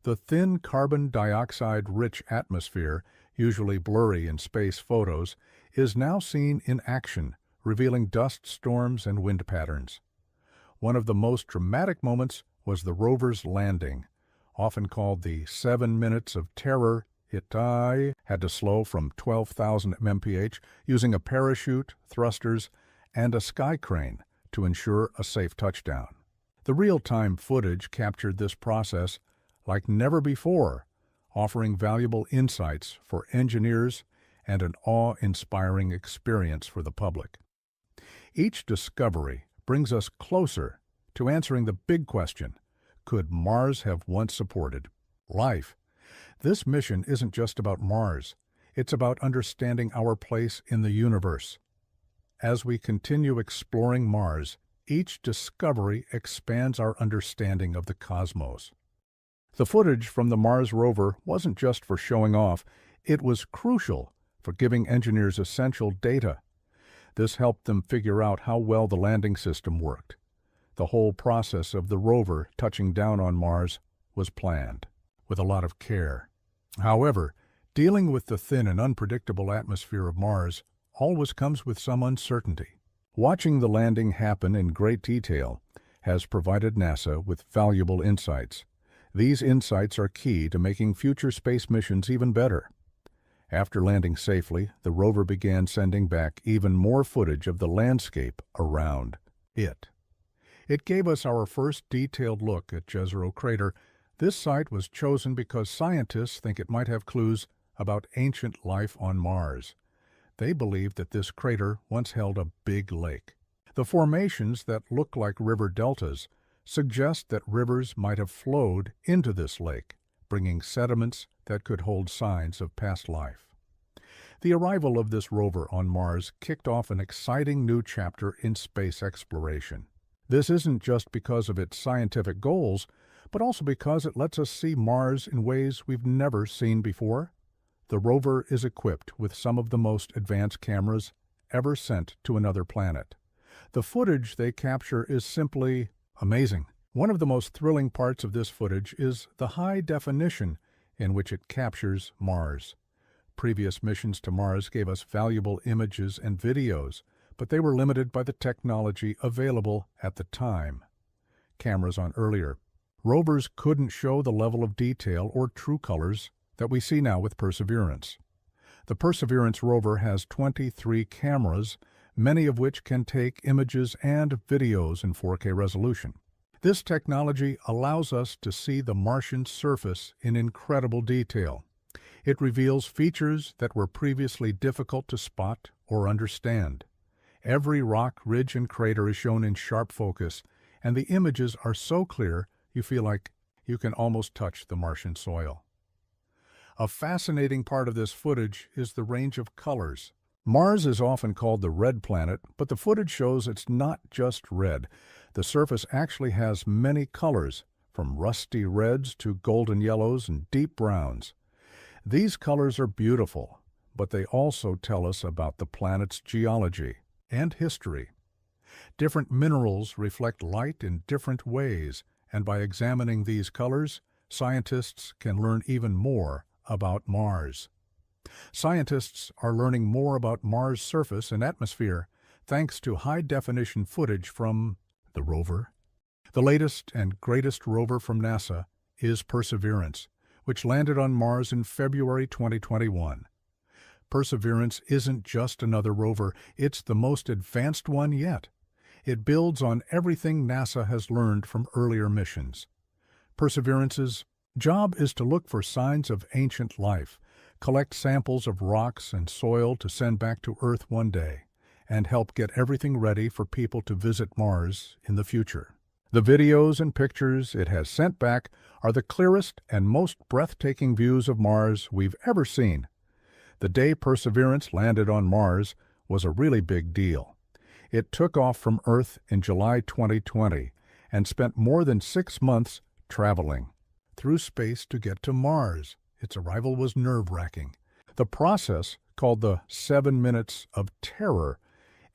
The thin carbon dioxide-rich atmosphere, usually blurry in space photos, is now seen in action, revealing dust storms and wind patterns. One of the most dramatic moments was the rover's landing. Often called the 7 minutes of terror, it had to slow from 12,000 mph using a parachute, thrusters, and a sky crane to ensure a safe touchdown. The real-time footage captured this process like never before, offering valuable insights for engineers and an awe-inspiring experience for the public. Each discovery brings us closer to answering the big question: could Mars have once supported life? This mission isn't just about Mars. It's about understanding our place in the universe. As we continue exploring Mars, each discovery expands our understanding of the cosmos. The footage from the Mars rover wasn't just for showing off, it was crucial for giving engineers essential data. This helped them figure out how well the landing system worked. The whole process of the rover touching down on Mars was planned with a lot of care. However, dealing with the thin and unpredictable atmosphere of Mars always comes with some uncertainty. Watching the landing happen in great detail has provided NASA with valuable insights. These insights are key to making future space missions even better. After landing safely, the rover began sending back even more footage of the landscape around it. It gave us our first detailed look at Jezero Crater. This site was chosen because scientists think it might have clues about ancient life on Mars. They believe that this crater once held a big lake. The formations that look like river deltas suggest that rivers might have flowed into this lake, bringing sediments that could hold signs of past life. The arrival of this rover on Mars kicked off an exciting new chapter in space exploration. This isn't just because of its scientific goals, but also because it lets us see Mars in ways we've never seen before. The rover is equipped with some of the most advanced cameras ever sent to another planet. The footage they capture is simply amazing. One of the most thrilling parts of this footage is the high definition in which it captures Mars. Previous missions to Mars gave us valuable images and videos, but they were limited by the technology available at the time. Cameras on earlier rovers couldn't show the level of detail or true colors that we see now with Perseverance. The Perseverance rover has 23 cameras, many of which can take images and videos in 4K resolution. This technology allows us to see the Martian surface in incredible detail. It reveals features that were previously difficult to spot or understand. Every rock, ridge, and crater is shown in sharp focus, and the images are so clear you feel like you can almost touch the Martian soil. A fascinating part of this footage is the range of colors. Mars is often called the red planet, but the footage shows it's not just red. The surface actually has many colors, from rusty reds to golden yellows and deep browns. These colors are beautiful, but they also tell us about the planet's geology and history. Different minerals reflect light in different ways, and by examining these colors, scientists can learn even more about Mars. Scientists are learning more about Mars' surface and atmosphere thanks to high-definition footage from the rover. The latest and greatest rover from NASA is Perseverance, which landed on Mars in February 2021. Perseverance isn't just another rover, it's the most advanced one yet. It builds on everything NASA has learned from earlier missions. Perseverance's job is to look for signs of ancient life, collect samples of rocks and soil to send back to Earth one day, and help get everything ready for people to visit Mars in the future. The videos and pictures it has sent back are the clearest and most breathtaking views of Mars we've ever seen. The day Perseverance landed on Mars was a really big deal. It took off from Earth in July 2020 and spent more than 6 months traveling through space to get to Mars. Its arrival was nerve-wracking. The process, called the 7 minutes of terror,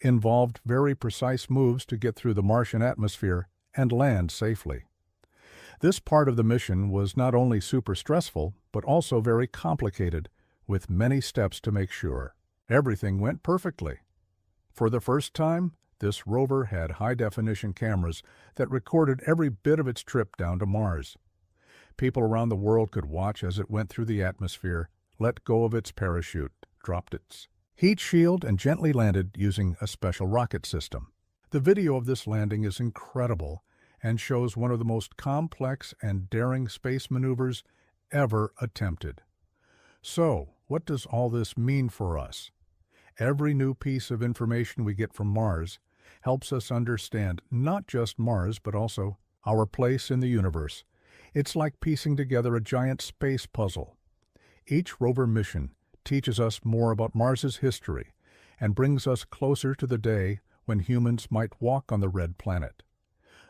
involved very precise moves to get through the Martian atmosphere and land safely. This part of the mission was not only super stressful, but also very complicated, with many steps to make sure everything went perfectly. For the first time, this rover had high-definition cameras that recorded every bit of its trip down to Mars. People around the world could watch as it went through the atmosphere, let go of its parachute, dropped its heat shield, and gently landed using a special rocket system. The video of this landing is incredible and shows one of the most complex and daring space maneuvers ever attempted. So, what does all this mean for us? Every new piece of information we get from Mars helps us understand not just Mars, but also our place in the universe. It's like piecing together a giant space puzzle. Each rover mission teaches us more about Mars's history and brings us closer to the day when humans might walk on the red planet.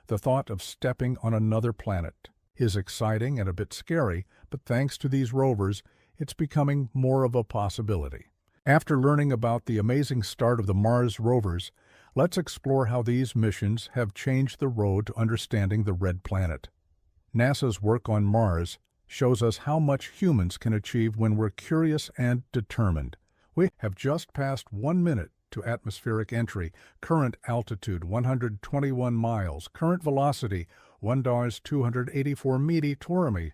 The thought of stepping on another planet is exciting and a bit scary, but thanks to these rovers, it's becoming more of a possibility. After learning about the amazing start of the Mars rovers, let's explore how these missions have changed the road to understanding the red planet. NASA's work on Mars shows us how much humans can achieve when we're curious and determined. We have just passed 1 minute to atmospheric entry, current altitude 121 miles, current velocity 1,284 tormi.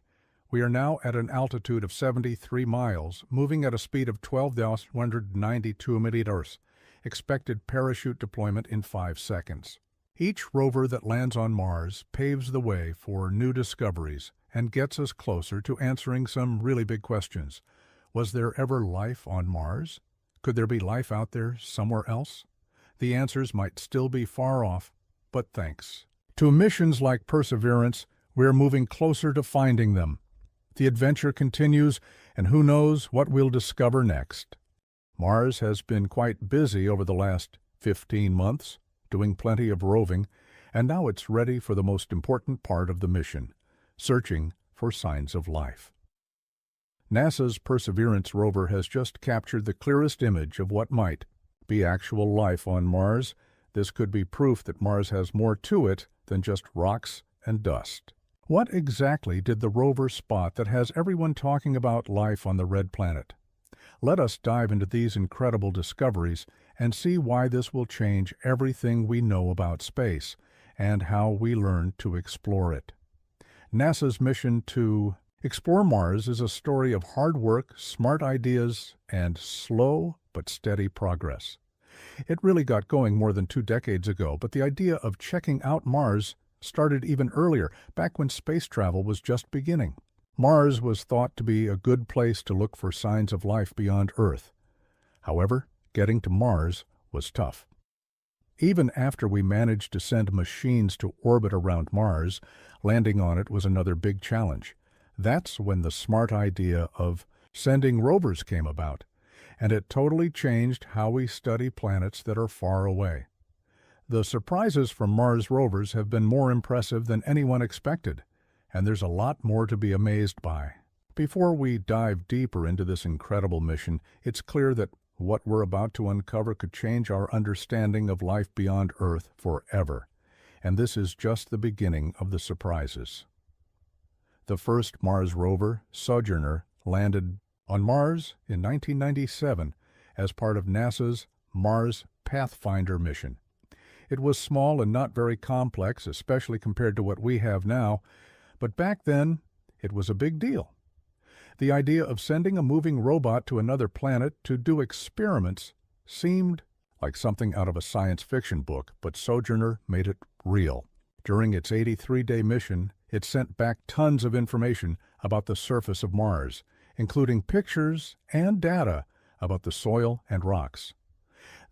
We are now at an altitude of 73 miles, moving at a speed of 12,192 meters. Expected parachute deployment in 5 seconds. Each rover that lands on Mars paves the way for new discoveries and gets us closer to answering some really big questions. Was there ever life on Mars? Could there be life out there somewhere else? The answers might still be far off, but thanks to missions like Perseverance, we're moving closer to finding them. The adventure continues, and who knows what we'll discover next. Mars has been quite busy over the last 15 months, doing plenty of roving, and now it's ready for the most important part of the mission, searching for signs of life. NASA's Perseverance rover has just captured the clearest image of what might be actual life on Mars. This could be proof that Mars has more to it than just rocks and dust. What exactly did the rover spot that has everyone talking about life on the red planet? Let us dive into these incredible discoveries and see why this will change everything we know about space and how we learn to explore it. NASA's mission to explore Mars is a story of hard work, smart ideas, and slow but steady progress. It really got going more than 2 decades ago, but the idea of checking out Mars started even earlier, back when space travel was just beginning. Mars was thought to be a good place to look for signs of life beyond Earth. However, getting to Mars was tough. Even after we managed to send machines to orbit around Mars, landing on it was another big challenge. That's when the smart idea of sending rovers came about, and it totally changed how we study planets that are far away. The surprises from Mars rovers have been more impressive than anyone expected, and there's a lot more to be amazed by. Before we dive deeper into this incredible mission, it's clear that what we're about to uncover could change our understanding of life beyond Earth forever, and this is just the beginning of the surprises. The first Mars rover, Sojourner, landed on Mars in 1997 as part of NASA's Mars Pathfinder mission. It was small and not very complex, especially compared to what we have now, but back then it was a big deal. The idea of sending a moving robot to another planet to do experiments seemed like something out of a science fiction book, but Sojourner made it real. During its 83-day mission, it sent back tons of information about the surface of Mars, including pictures and data about the soil and rocks.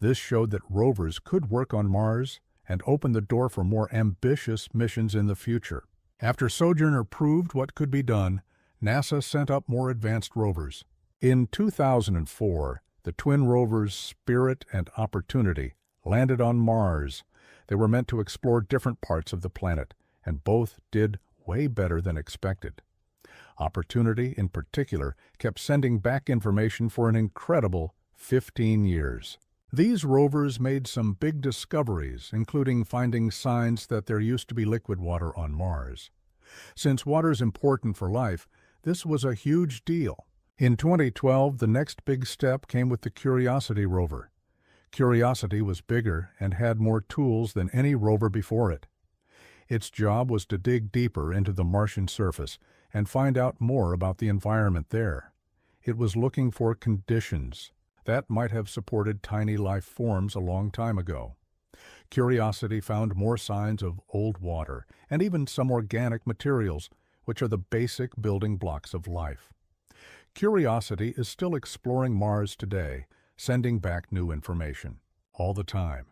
This showed that rovers could work on Mars and opened the door for more ambitious missions in the future. After Sojourner proved what could be done, NASA sent up more advanced rovers. In 2004, the twin rovers Spirit and Opportunity landed on Mars. They were meant to explore different parts of the planet, and both did way better than expected. Opportunity, in particular, kept sending back information for an incredible 15 years. These rovers made some big discoveries, including finding signs that there used to be liquid water on Mars. Since water's important for life, this was a huge deal. In 2012, the next big step came with the Curiosity rover. Curiosity was bigger and had more tools than any rover before it. Its job was to dig deeper into the Martian surface and find out more about the environment there. It was looking for conditions that might have supported tiny life forms a long time ago. Curiosity found more signs of old water and even some organic materials, which are the basic building blocks of life. Curiosity is still exploring Mars today, sending back new information all the time.